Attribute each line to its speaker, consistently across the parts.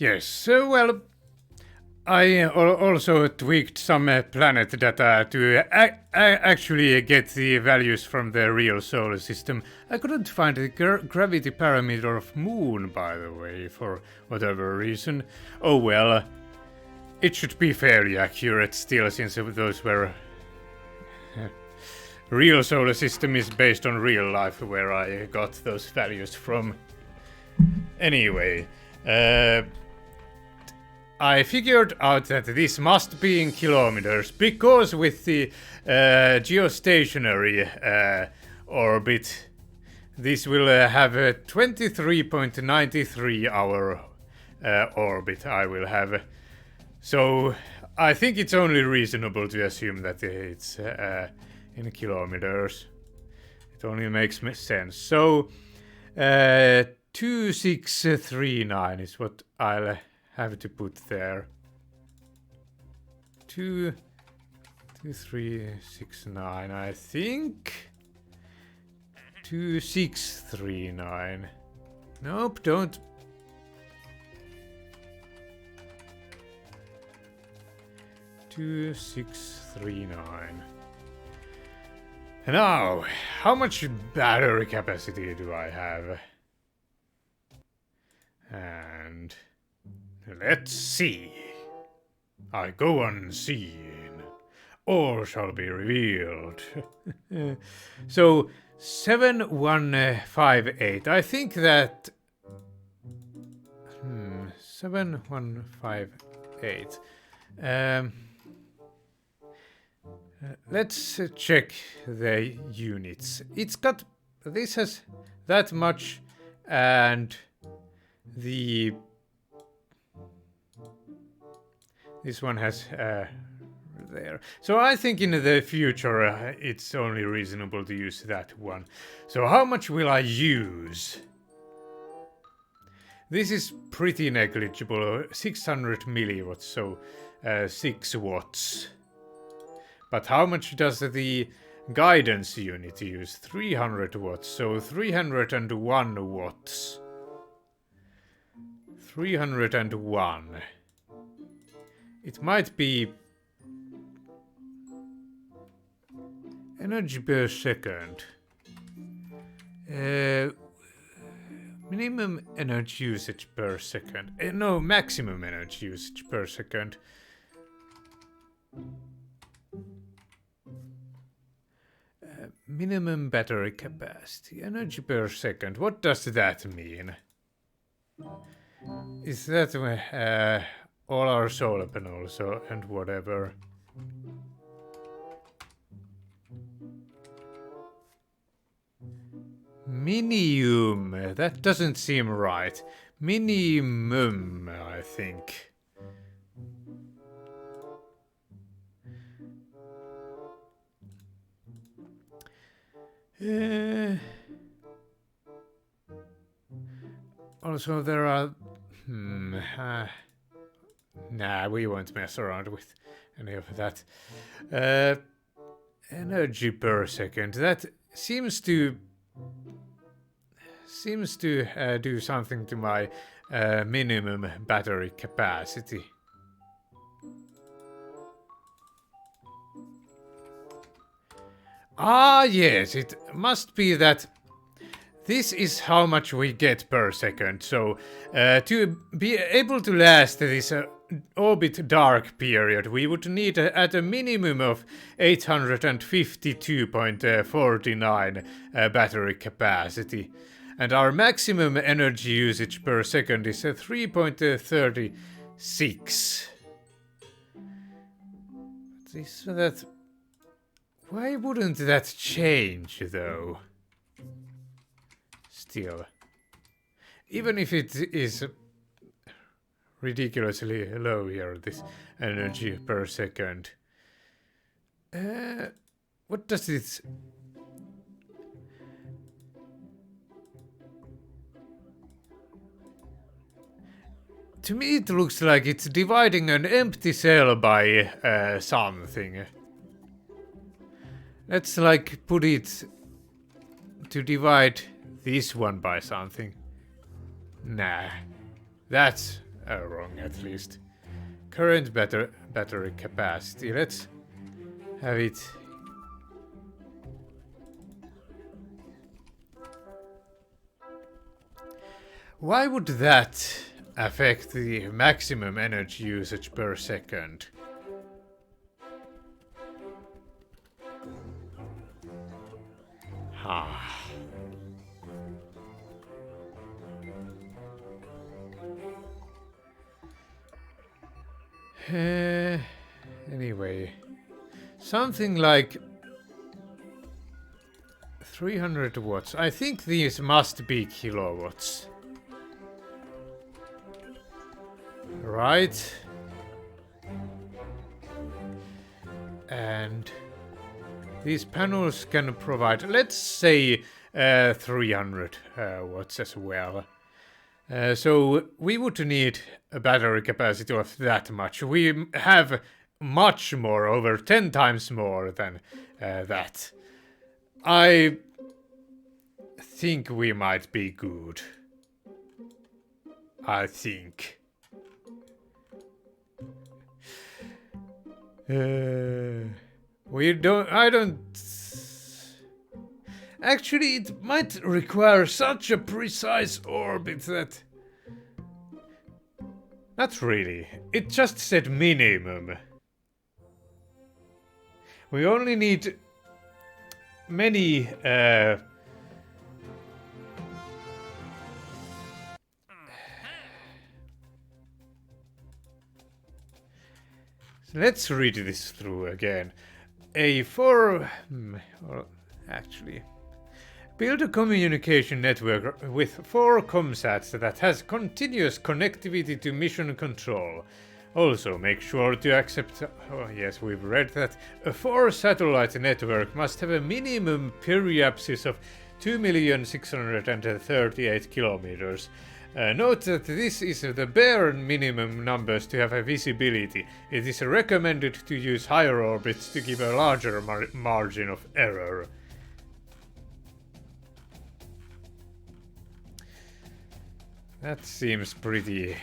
Speaker 1: Yes, well, I also tweaked some planet data to actually get the values from the real solar system. I couldn't find the gravity parameter of Moon, by the way, for whatever reason. Oh well, it should be fairly accurate still, since those were... real solar system is based on real life, where I got those values from. Anyway, I figured out that this must be in kilometers, because with the geostationary orbit, this will have a 23.93 hour orbit I will have. So I think it's only reasonable to assume that it's in kilometers. It only makes sense. So 2639 is what I'll have to put there. 2369, I think. 2639. Nope, don't. Two 639. Now, how much battery capacity do I have? And let's see. I go unseen. All shall be revealed. So 7158. I think that 7158. Let's check the units. It's got, this has that much, and this one has there. So I think in the future it's only reasonable to use that one. So how much will I use? This is pretty negligible, 600 milliwatts, so 6 watts. But how much does the guidance unit use? 300 watts, so 301 watts. 301. It might be energy per second. Minimum energy usage per second. No, maximum energy usage per second. Minimum battery capacity. Energy per second. What does that mean? Is that all our solar panels and whatever? Minimum. That doesn't seem right. Minimum, I think. Also, there are... nah, we won't mess around with any of that. Energy per second. That seems to do something to my minimum battery capacity. Ah, yes, it must be that this is how much we get per second. So, to be able to last this orbit dark period, we would need at a minimum of 852.49 battery capacity. And our maximum energy usage per second is 3.36. Why wouldn't that change, though? Still. Even if it is ridiculously low here, this energy per second. What does it... To me it looks like it's dividing an empty cell by something. Let's like put it to divide this one by something. Nah, that's wrong at least. Current battery capacity. Let's have it. Why would that affect the maximum energy usage per second? Anyway, something like 300 watts. I think these must be kilowatts. Right. And these panels can provide, let's say, 300 watts as well. So we would need a battery capacity of that much. We have much more, over 10 times more than that. I think we might be good. I think. I don't... Actually, it might require such a precise orbit that... Not really. It just said minimum. We only need many... Let's read this through again. Actually... Build a communication network with 4 comsats that has continuous connectivity to mission control. Also, make sure to accept... Oh yes, we've read that. A 4-satellite network must have a minimum periapsis of 2,638 kilometers. Note that this is the bare minimum numbers to have a visibility. It is recommended to use higher orbits to give a larger margin of error. That seems pretty...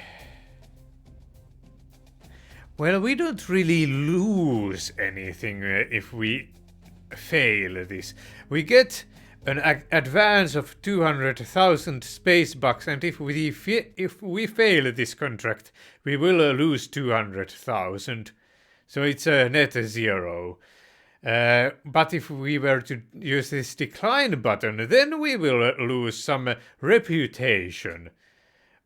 Speaker 1: Well, we don't really lose anything if we fail this. We get an advance of 200,000 space bucks, and if we fail this contract, we will lose 200,000. So it's a net 0. But if we were to use this decline button, then we will lose some reputation.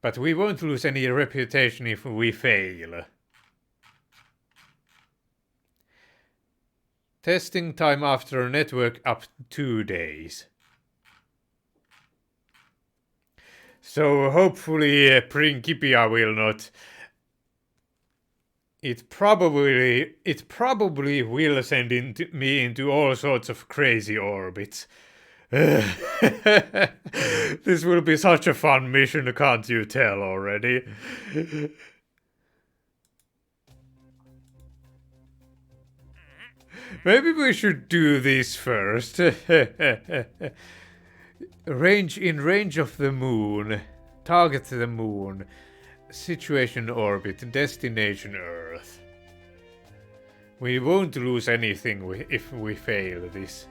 Speaker 1: But we won't lose any reputation if we fail. Testing time after network up 2 days. So hopefully Principia will not... It probably will send me into all sorts of crazy orbits. This will be such a fun mission, can't you tell already? Maybe we should do this first. Range of the moon. Target the moon. Situation orbit. Destination Earth. We won't lose anything if we fail this.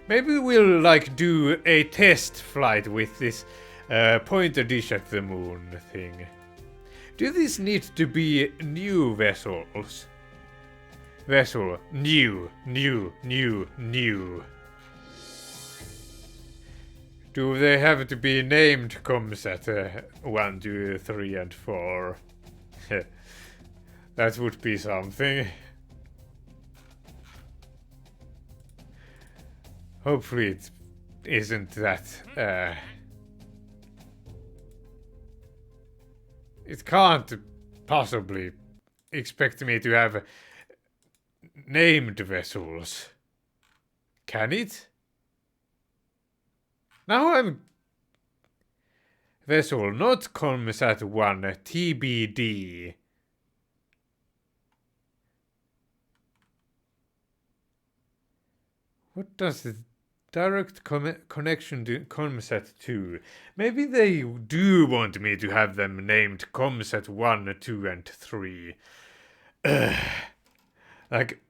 Speaker 1: Maybe we'll do a test flight with this pointer dish at the moon thing. Do these need to be new vessels? Vessel, new. Do they have to be named ComSat 1, 2, 3, and 4? That would be something. Hopefully it isn't that... It can't possibly expect me to have named vessels. Can it? Now I'm... Vessel, not ComSat 1, TBD. What does direct connection to ComSat 2. Maybe they do want me to have them named ComSat 1, 2, and 3. Like,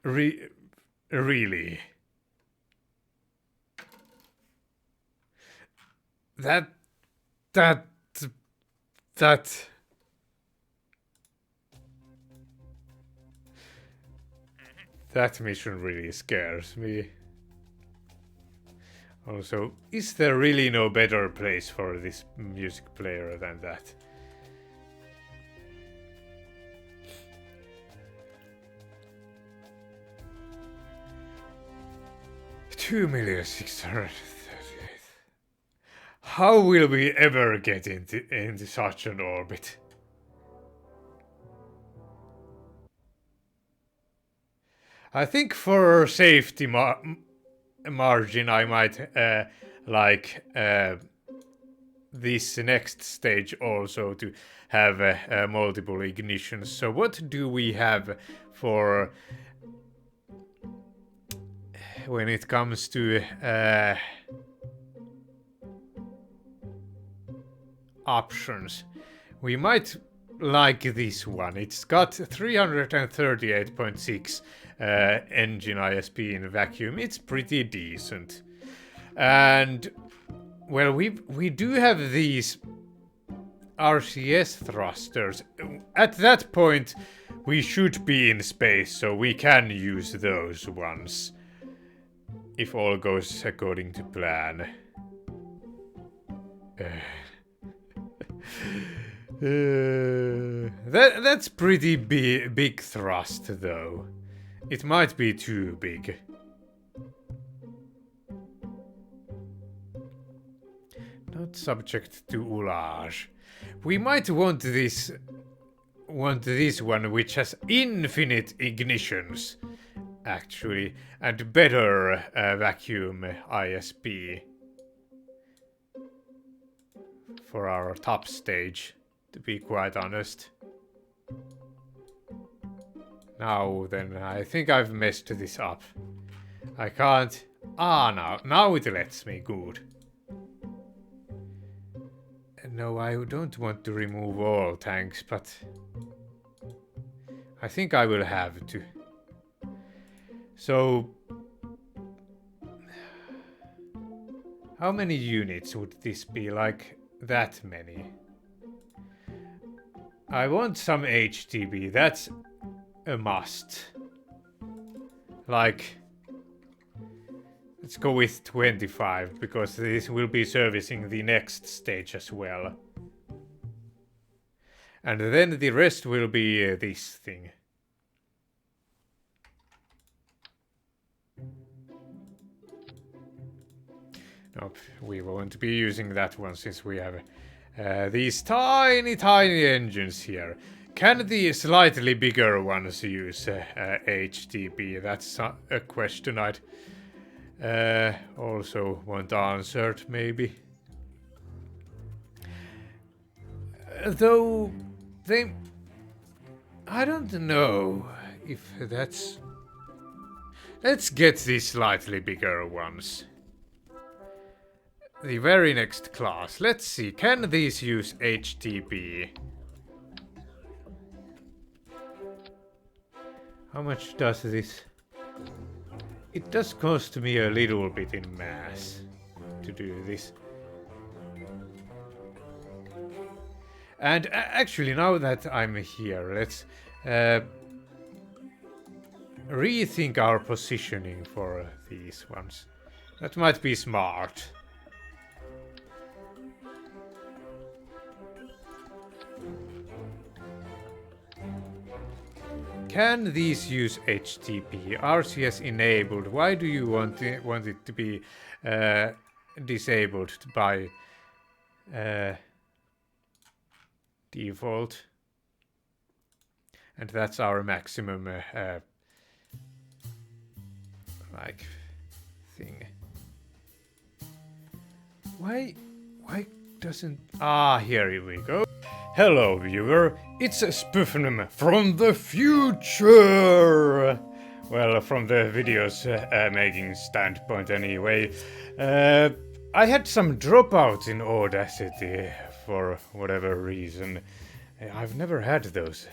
Speaker 1: really? That mission really scares me. Also, is there really no better place for this music player than that? $2,638,000. How will we ever get into such an orbit? I think for safety margin I might like this next stage also to have multiple ignitions. So what do we have for when it comes to options? We might like this one. It's got 338.6 engine ISP in vacuum. It's pretty decent. And well, we do have these RCS thrusters. At that point we should be in space, so we can use those ones if all goes according to plan. That's pretty big thrust, though. It might be too big. Not subject to oulage. We might want this one, which has infinite ignitions, actually, and better vacuum ISP for our top stage, to be quite honest. Now then, I think I've messed this up. I can't... now it lets me. Good. No, I don't want to remove all tanks, but I think I will have to. So, how many units would this be? Like that many? I want some HTB, that's a must. Like, let's go with 25, because this will be servicing the next stage as well. And then the rest will be this thing. Nope, we won't be using that one since we have these tiny engines here. Can the slightly bigger ones use HTB? That's a question I'd also want answered, maybe. Though they... I don't know if that's... Let's get these slightly bigger ones. The very next class. Let's see, can these use HTB? How much does this? It does cost me a little bit in mass to do this. And actually, now that I'm here, let's rethink our positioning for these ones. That might be smart. Can these use HTTP? RCS enabled. Why do you want it to be disabled by default? And that's our maximum like thing. Why doesn't... here we go. Hello viewer, it's Spuffnum from the future! Well, from the videos making standpoint anyway. I had some dropouts in Audacity for whatever reason. I've never had those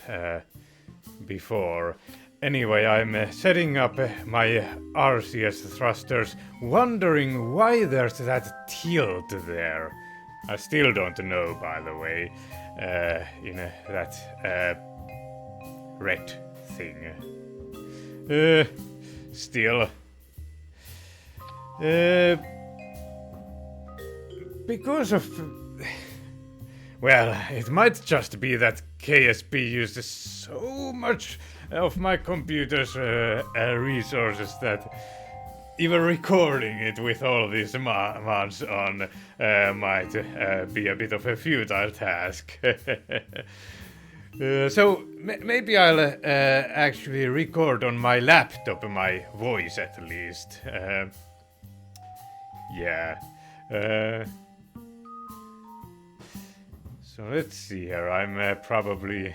Speaker 1: before. Anyway, I'm setting up my RCS thrusters, wondering why there's that tilt there. I still don't know, by the way, that red thing. Still. Because of... Well, it might just be that KSP uses so much of my computer's resources that even recording it with all these mods on might be a bit of a futile task. So maybe I'll actually record on my laptop my voice at least. Yeah. So let's see here. I'm probably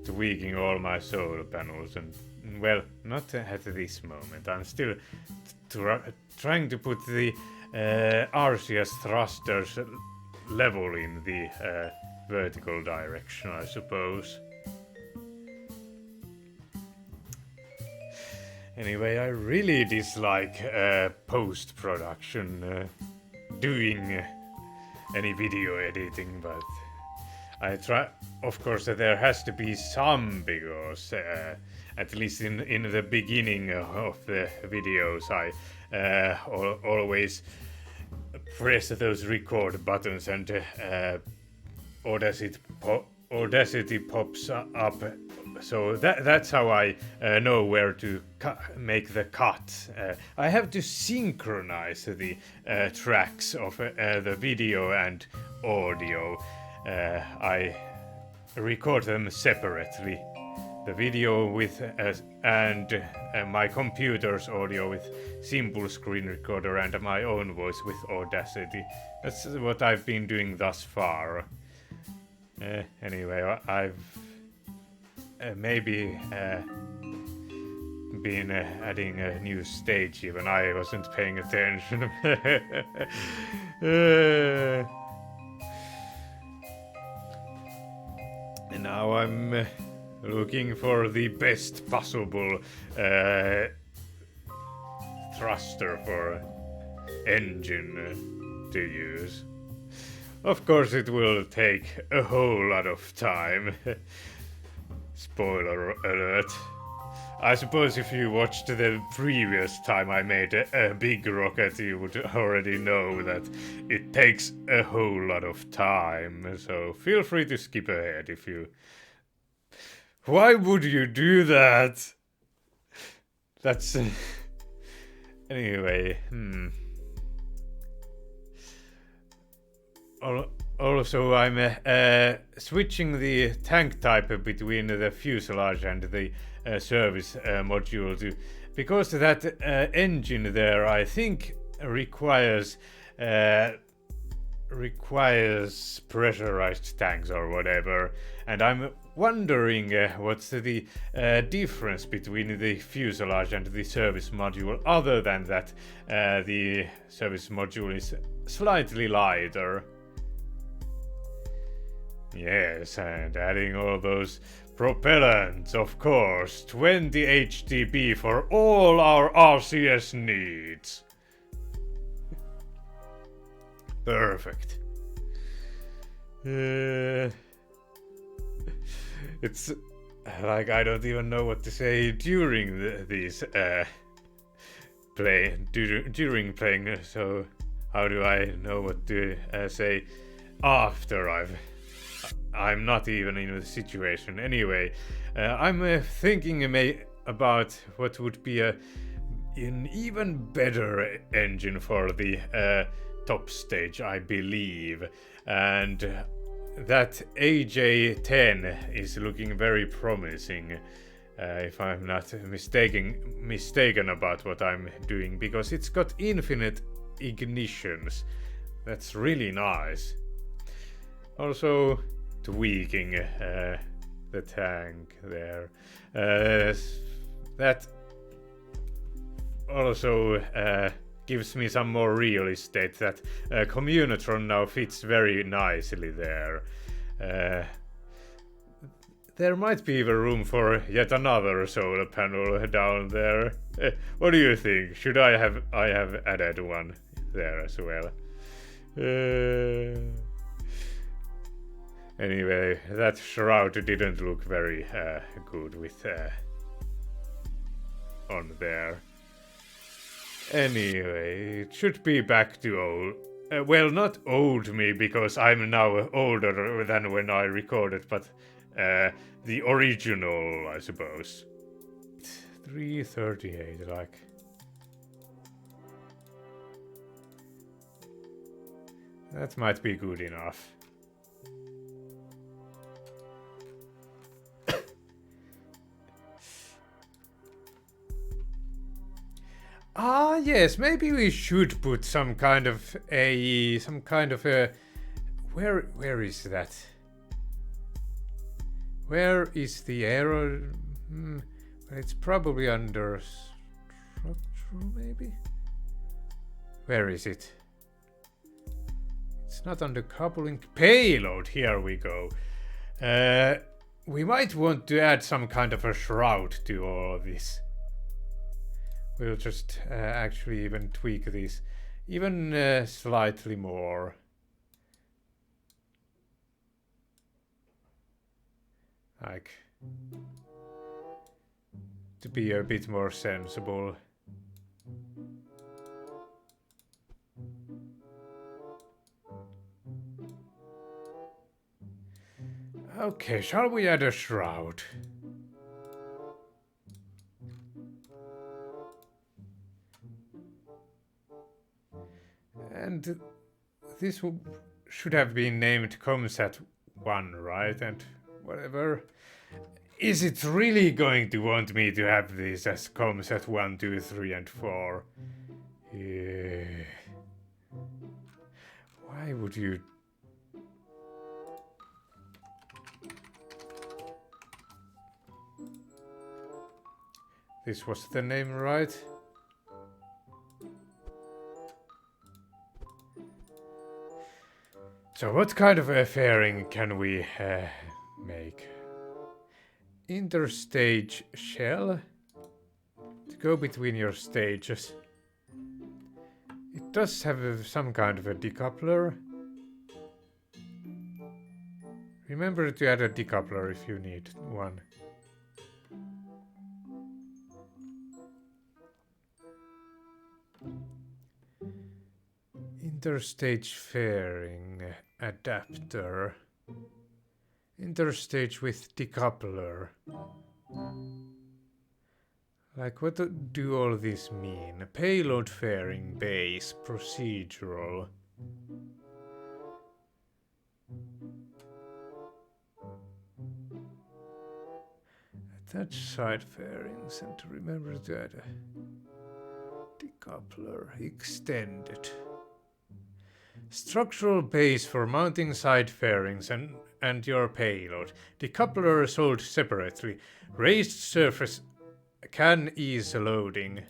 Speaker 1: tweaking all my solar panels, and well, not at this moment. I'm still trying to put the RCS thrusters level in the vertical direction, I suppose. Anyway, I really dislike post-production, doing any video editing, but I try. Of course, there has to be some, because at least in the beginning of the videos, I always press those record buttons, and Audacity pops up. So that's how I know where to make the cut. I have to synchronize the tracks of the video and audio. I record them separately. The video with and my computer's audio with simple screen recorder, and my own voice with Audacity. That's what I've been doing thus far. Anyway, I've maybe been adding a new stage, even I wasn't paying attention. And now I'm looking for the best possible thruster for engine to use. Of course, it will take a whole lot of time. Spoiler alert. I suppose if you watched the previous time I made a big rocket, you would already know that it takes a whole lot of time. So feel free to skip ahead if you... Why would you do that? That's... Anyway, Also, I'm switching the tank type between the fuselage and the service module because that engine there, I think, requires pressurized tanks or whatever, and I'm wondering what's the difference between the fuselage and the service module, other than that the service module is slightly lighter. Yes, and adding all those propellants, of course. 20 HTB for all our RCS needs. Perfect. It's like I don't even know what to say during these during playing. So how do I know what to say after I'm not even in the situation. Anyway, I'm thinking about what would be an even better engine for the top stage, I believe. And that AJ10 is looking very promising, if I'm not mistaken about what I'm doing, because it's got infinite ignitions. That's really nice. Also, tweaking the tank there. That also gives me some more real estate. That Communotron now fits very nicely there. There might be even room for yet another solar panel down there. What do you think? Should I have added one there as well? Anyway, that shroud didn't look very good with on there. Anyway, it should be back to old. Well, not old me, because I'm now older than when I recorded, but the original, I suppose. 338, like. That might be good enough. Ah, yes, maybe we should put some kind of a where is that? Where is the arrow? It's probably under structural, maybe? Where is it? It's not under coupling. Payload, here we go. We might want to add some kind of a shroud to all of this. We'll just actually even tweak these even slightly more. Like, to be a bit more sensible. Okay, shall we add a shroud? And this should have been named Comsat 1, right? And whatever. Is it really going to want me to have this as Comsat 1, 2, 3, and 4? Yeah. Why would you... This was the name, right? So what kind of a fairing can we make? Interstage shell to go between your stages. It does have some kind of a decoupler. Remember to add a decoupler if you need one. Interstage fairing adapter. Interstage with decoupler. Like, what do all this mean? Payload fairing base procedural. Attach side fairings and remember to add a decoupler extended. Structural base for mounting side fairings and your payload. Decoupler sold separately. Raised surface can ease loading.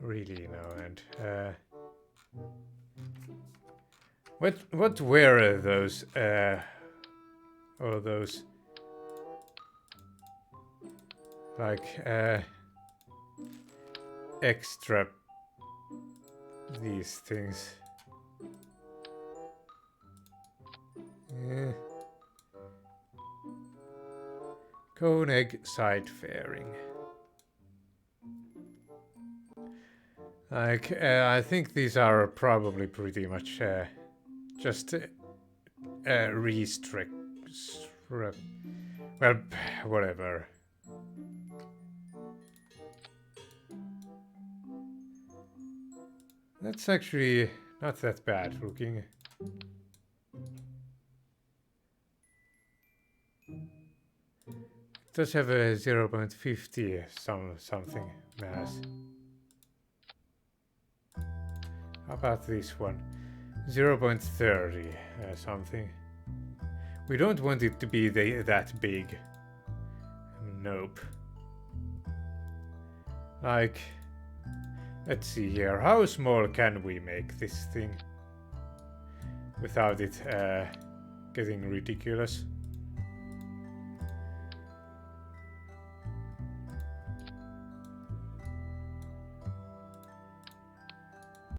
Speaker 1: Really no, and what were those all those like extra these things? Cone egg side fairing. Like, I think these are probably pretty much just restrict. Well, whatever. That's actually not that bad looking. It does have a 0.50 something mass. How about this one? 0.30 something. We don't want it to be that big. Nope. Like, let's see here. How small can we make this thing without it getting ridiculous?